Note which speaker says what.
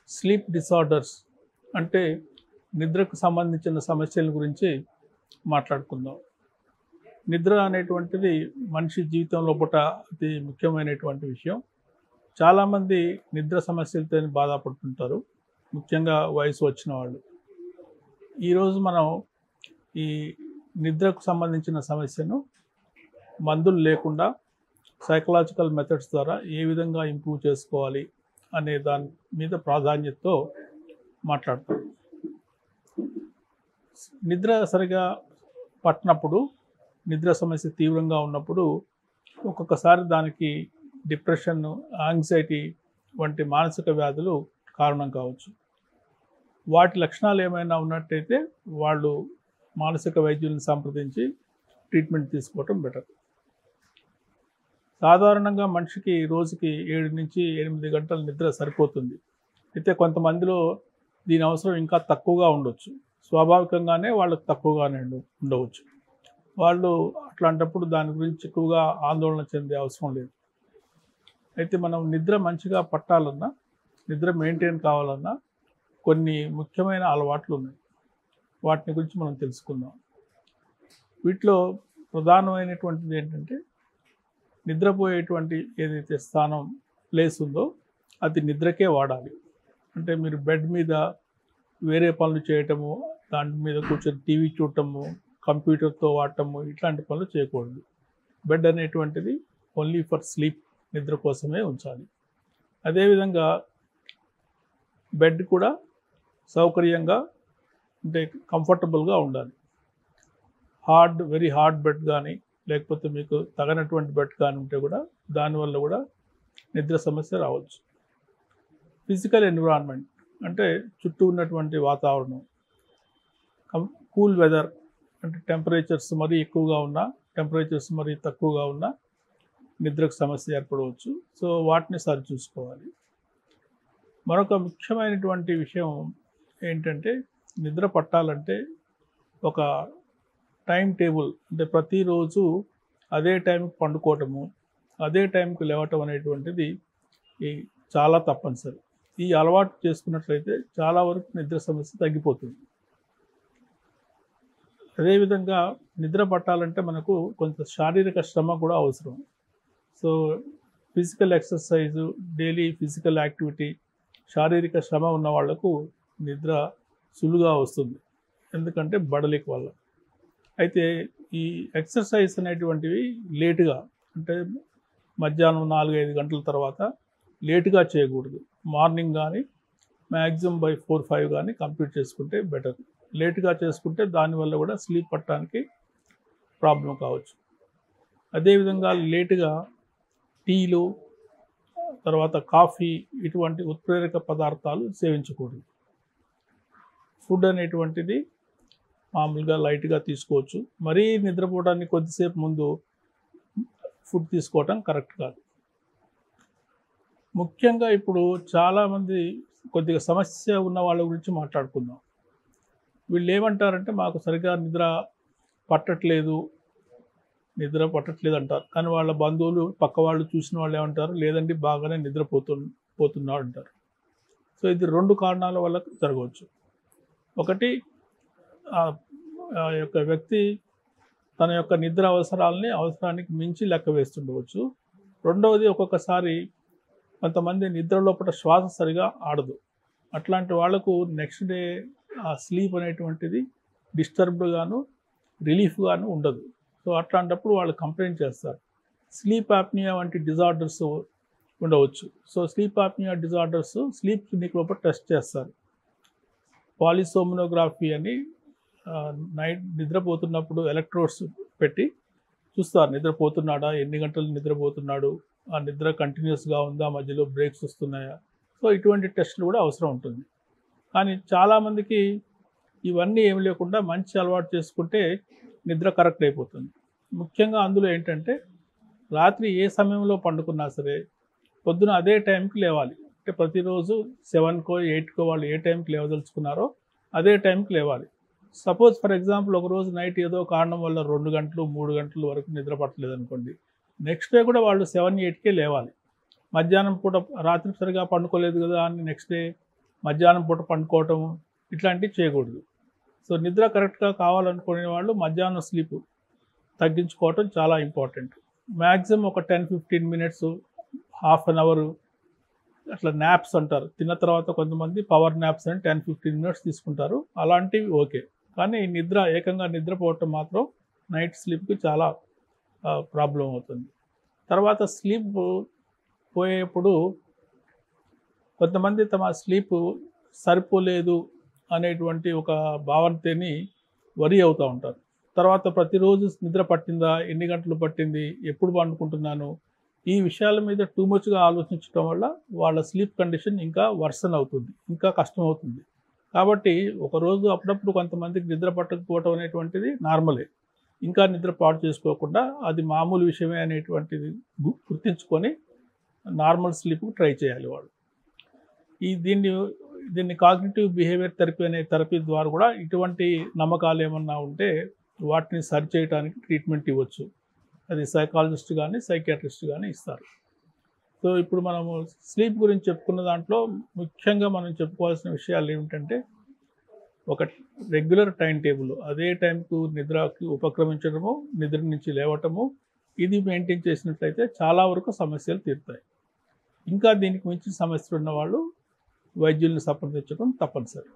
Speaker 1: Sleep disorders అంటే నిద్రకు సంబంధించిన సమస్యల గురించి మాట్లాడుకుందాం. నిద్ర అనేటువంటిది మనిషి జీవితంలో అతి ముఖ్యమైనటువంటి విషయం. చాలామంది నిద్ర సమస్యలతో బాధపడుతుంటారు, ముఖ్యంగా వయసు వచ్చిన వాళ్ళు. ఈరోజు మనం ఈ నిద్రకు సంబంధించిన సమస్యను మందులు లేకుండా సైకలాజికల్ మెథడ్స్ ద్వారా ఏ విధంగా ఇంప్రూవ్ చేసుకోవాలి అనే దాని మీద ప్రాధాన్యతతో మాట్లాడతాం. నిద్ర సరిగా పట్టినప్పుడు, నిద్ర సమస్య తీవ్రంగా ఉన్నప్పుడు ఒక్కొక్కసారి దానికి డిప్రెషన్, యాంగ్జైటీ వంటి మానసిక వ్యాధులు కారణం కావచ్చు. వాటి లక్షణాలు ఏమైనా ఉన్నట్టయితే వాళ్ళు మానసిక వైద్యులను సంప్రదించి ట్రీట్మెంట్ తీసుకోవటం బెటర్. సాధారణంగా మనిషికి రోజుకి 7 నుంచి 8 గంటల నిద్ర సరిపోతుంది. అయితే కొంతమందిలో దీని అవసరం ఇంకా తక్కువగా ఉండొచ్చు. స్వాభావికంగానే వాళ్ళకి తక్కువగానే ఉండవచ్చు. వాళ్ళు అట్లాంటప్పుడు దాని గురించి ఎక్కువగా ఆందోళన చెందే అవసరం లేదు. అయితే మనం నిద్ర మంచిగా పట్టాలన్నా, నిద్ర మెయింటైన్ కావాలన్నా కొన్ని ముఖ్యమైన అలవాట్లు ఉన్నాయి. వాటిని గురించి మనం తెలుసుకుందాం. వీటిలో ప్రధానమైనటువంటిది ఏంటంటే, నిద్రపోయేటువంటి ఏదైతే ప్లేస్ ఉందో అది నిద్రకే వాడాలి. అంటే మీరు బెడ్ మీద వేరే పనులు చేయటము, దాని మీద కూర్చొని టీవీ చూడటము, కంప్యూటర్తో వాడటము, ఇట్లాంటి పనులు చేయకూడదు. బెడ్ అనేటువంటిది ఓన్లీ ఫర్ స్లీప్, నిద్ర కోసమే ఉంచాలి. అదేవిధంగా బెడ్ కూడా సౌకర్యంగా అంటే కంఫర్టబుల్గా ఉండాలి. వెరీ హార్డ్ బెడ్ కానీ, లేకపోతే మీకు తగనటువంటి బెడ్ కానీ ఉంటే కూడా దానివల్ల కూడా నిద్ర సమస్య రావచ్చు. ఫిజికల్ ఎన్విరాన్మెంట్ అంటే చుట్టూ ఉన్నటువంటి వాతావరణం, కూల్ వెదర్ అంటే టెంపరేచర్స్ మరీ ఎక్కువగా ఉన్నా, టెంపరేచర్స్ మరీ తక్కువగా ఉన్నా నిద్రకు సమస్య ఏర్పడవచ్చు. సో వాటిని సరిచూసుకోవాలి. మరొక ముఖ్యమైనటువంటి విషయం ఏంటంటే, నిద్ర పట్టాలంటే ఒక టైం టేబుల్, అంటే ప్రతిరోజు అదే టైంకి పండుకోవటము, అదే టైంకి లేవటం అనేటువంటిది చాలా తప్పనిసరి. ఈ అలవాటు చేసుకున్నట్లయితే చాలా వరకు నిద్ర సమస్య తగ్గిపోతుంది. అదేవిధంగా నిద్ర పట్టాలంటే మనకు కొంత శారీరక శ్రమ కూడా అవసరం. So physical exercise, daily physical activity, శారీరక శ్రమ ఉన్న వాళ్లకు నిద్ర సులువుగా వస్తుంది, ఎందుకంటే బడలిక వల్ల. అయితే ఈ ఎక్సర్సైజ్ అనేటువంటివి లేటుగా, అంటే మధ్యాహ్నం 4-5 గంటల తర్వాత లేటుగా చేయకూడదు. మార్నింగ్ కానీ మ్యాక్సిమం బై 4-5 కానీ కంప్లీట్ చేసుకుంటే బెటర్. లేటుగా చేసుకుంటే దానివల్ల కూడా స్లీప్ పట్టడానికి ప్రాబ్లం కావచ్చు. అదేవిధంగా లేటుగా టీలు, తర్వాత కాఫీ, ఇటువంటి ఉత్ప్రేరక పదార్థాలు సేవించకూడదు. ఫుడ్ అనేటువంటిది మామూలుగా లైట్గా తీసుకోవచ్చు. మరీ నిద్రపోవడానికి కొద్దిసేపు ముందు ఫుడ్ తీసుకోవటం కరెక్ట్ కాదు. ముఖ్యంగా ఇప్పుడు చాలామంది కొద్దిగా సమస్య ఉన్న వాళ్ళ గురించి మాట్లాడుకుందాం. వీళ్ళు ఏమంటారంటే, మాకు సరిగ్గా నిద్ర పట్టట్లేదు అంటారు. కానీ వాళ్ళ బంధువులు, పక్క వాళ్ళు చూసిన వాళ్ళు ఏమంటారు, లేదండి బాగానే పోతున్నాడు అంటారు. సో ఇది 2 కారణాల వల్ల జరగవచ్చు. ఒకటి, ఆ యొక్క వ్యక్తి తన యొక్క నిద్ర అవసరానికి మించి లెక్క వేస్తుండవచ్చు. రెండవది, ఒక్కొక్కసారి కొంతమంది నిద్ర లోపల శ్వాస సరిగా ఆడదు. అట్లాంటి వాళ్లకు నెక్స్ట్ డే ఆ స్లీప్ అనేటువంటిది డిస్టర్బ్డ్గాను, రిలీఫ్గాను ఉండదు. సో అట్లాంటప్పుడు వాళ్ళు కంప్లైంట్ చేస్తారు. స్లీప్ ఆప్నియా వంటి డిజార్డర్స్ ఉండవచ్చు. So sleep apnoea disorders sleep clinic లోపల టెస్ట్ చేస్తారు. పాలిసోమ్నోగ్రఫీ అని నైట్ నిద్రపోతున్నప్పుడు ఎలక్ట్రోడ్స్ పెట్టి చూస్తారు, నిద్రపోతున్నాడా, ఎన్ని గంటలు నిద్రపోతున్నాడు, ఆ నిద్ర కంటిన్యూస్గా ఉందా, మధ్యలో బ్రేక్స్ వస్తున్నాయా. సో ఇటువంటి టెస్టులు కూడా అవసరం ఉంటుంది. కానీ చాలామందికి ఇవన్నీ ఏమి లేకుండా మంచి అలవాటు చేసుకుంటే నిద్ర కరెక్ట్ అయిపోతుంది. ముఖ్యంగా అందులో ఏంటంటే, రాత్రి ఏ సమయంలో పండుకున్నా సరే పొద్దున అదే టైంకి లేవాలి. అంటే ప్రతిరోజు 7కో 8కో వాళ్ళు ఏ టైంకి లేవదలుచుకున్నారో అదే టైంకి లేవాలి. సపోజ్ ఫర్ ఎగ్జాంపుల్ ఒకరోజు నైట్ ఏదో కారణం వల్ల 2 గంటలు 3 గంటల వరకు నిద్ర పట్టలేదు అనుకోండి, నెక్స్ట్ డే కూడా వాళ్ళు 7-8కే లేవాలి. మధ్యాహ్నం పూట రాత్రి సరిగా పండుకోలేదు కదా అని నెక్స్ట్ డే మధ్యాహ్నం పూట పండుకోవటం ఇట్లాంటివి చేయకూడదు. సో నిద్ర కరెక్ట్గా కావాలనుకునే వాళ్ళు మధ్యాహ్నం స్లీప్ తగ్గించుకోవటం చాలా ఇంపార్టెంట్. మ్యాక్సిమం ఒక 10-15 మినిట్స్, హాఫ్ అన్ అవర్ అట్లా నాప్స్ అంటారు. తిన్న తర్వాత కొంతమంది పవర్ నాప్స్ అని 10-15 మినిట్స్ తీసుకుంటారు. అలాంటివి ఓకే. కానీ ఏకంగా నిద్రపోవటం మాత్రం నైట్ స్లీప్కి చాలా ప్రాబ్లం అవుతుంది. తర్వాత స్లీప్ పోయేప్పుడు కొంతమంది తమ స్లీప్ సరిపోలేదు అనేటువంటి ఒక భావనతోని వరి అవుతూ ఉంటారు. తర్వాత ప్రతిరోజు నిద్ర పట్టిందా, ఎన్ని గంటలు పట్టింది, ఎప్పుడు పండుకుంటున్నాను, ఈ విషయాల మీద టూ మచ్గా ఆలోచించడం వల్ల వాళ్ళ స్లీప్ కండిషన్ ఇంకా వర్సన్ అవుతుంది, ఇంకా కష్టం అవుతుంది. కాబట్టి ఒకరోజు అప్పుడప్పుడు కొంతమందికి నిద్ర పట్టకపోవడం అనేటువంటిది నార్మలే. ఇంకా నిద్ర పాడు చేసుకోకుండా అది మామూలు విషయమే అనేటువంటిది గుర్తించుకొని నార్మల్ స్లీప్కి ట్రై చేయాలి వాళ్ళు. దీన్ని కాగ్నిటివ్ బిహేవియర్ థెరపీ అనే థెరపీ ద్వారా కూడా ఇటువంటి నమ్మకాలు ఏమన్నా ఉంటే వాటిని సరి చేయడానికి ట్రీట్మెంట్ ఇవ్వచ్చు. అది సైకాలజిస్ట్ కానీ సైకియాట్రిస్ట్ కానీ ఇస్తారు. సో ఇప్పుడు మనము స్లీప్ గురించి చెప్పుకున్న దాంట్లో ముఖ్యంగా మనం చెప్పుకోవాల్సిన విషయాలు ఏమిటంటే, ఒక రెగ్యులర్ టైం టేబుల్, అదే టైంకు నిద్రకి ఉపక్రమించడము, నిద్ర నుంచి లేవటము, ఇది మెయింటైన్ చేసినట్లయితే చాలా వరకు సమస్యలు తీరుతాయి. ఇంకా దీనికి మించిన సమస్యలు ఉన్నవాళ్ళు వైద్యుల్ని సంప్రదించడం తప్పనిసరి.